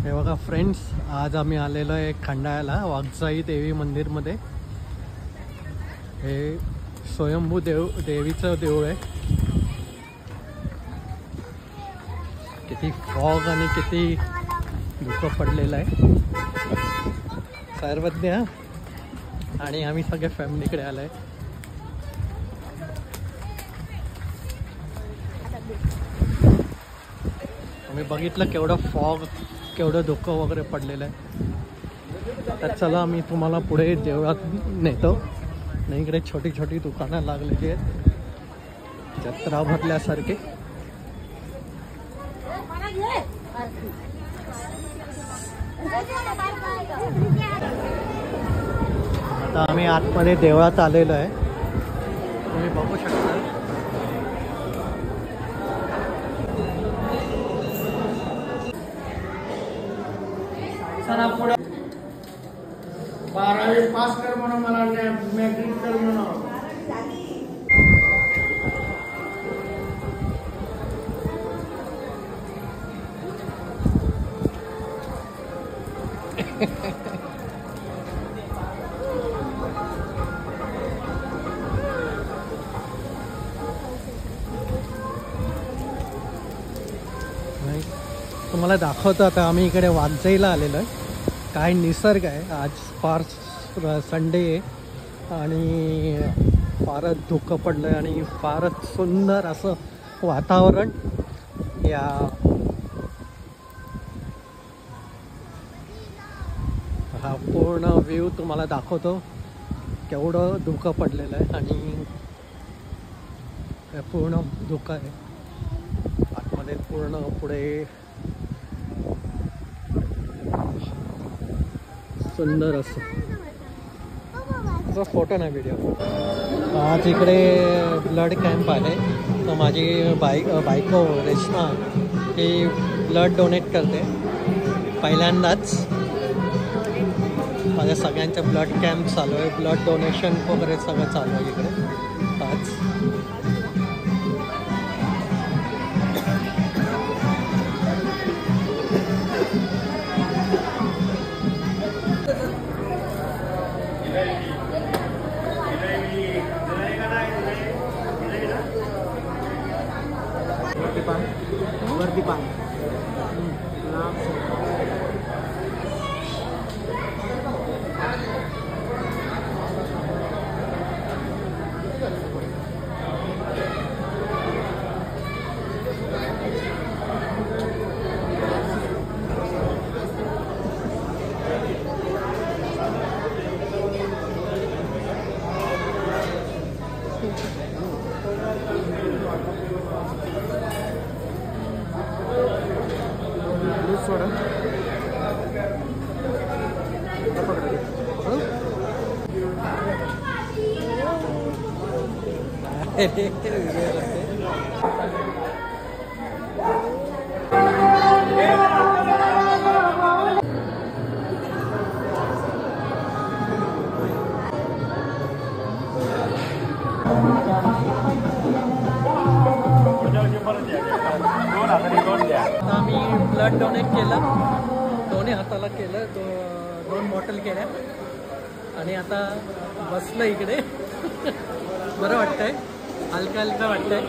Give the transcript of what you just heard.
हे बघा फ्रेंड्स, आज आम्ही आलेलो आहे खंडाळ्याला वाघजाई देवी मंदिरमध्ये। हे स्वयंभू देवीचं देऊळ आहे। किती फॉग आणि किती धुकं पडलेलं आहे। सर्वज्ञ आणि आम्ही सगळे फॅमिलीकडे आलोय। आम्ही बघितलं केवढं फॉग, केवढं धुकं वगैरे पडलेलं आहे। तर चला मी तुम्हाला पुढे देवळात नेतो। आणि इकडे छोटी छोटी दुकानं लागलेली आहेत, जत्रा भरल्यासारखे। आता आम्ही आतमध्ये देवळात आलेलो आहे, तुम्ही बघू शकता। पुढे 12वी पास कर म्हणून मला मॅट्रिक कर म्हणून। तुम्हाला दाखवतो आता आम्ही इकडे वाघजाईला आलेलो आहे। काय निसर्ग आहे, आज फार संडे आहे आणि फारच धुकं पडलं आहे आणि फारच सुंदर असं वातावरण। या हा पूर्ण व्ह्यू तुम्हाला दाखवतो, केवढं धुकं पडलेलं आहे आणि पूर्ण धुकं आहे आतमध्ये। पूर्ण पुढे सुंदर असं फोटो नाही, व्हिडिओ। आज इकडे ब्लड कॅम्प आहे, तर माझी बायको रेश्मा ही ब्लड डोनेट करते। पहिल्यांदाच माझ्या सगळ्यांच्या ब्लड कॅम्प चालू आहे, ब्लड डोनेशन वगैरे सगळं चालू आहे इकडे आज। वरती पान सोडा आम्ही ब्लड डोनेट केलं, दोन्ही हाताला केलं, दोन बॉटल केल्या आणि आता बसलं इकडे। बरं वाटतंय, हलका हलका वाटतंय।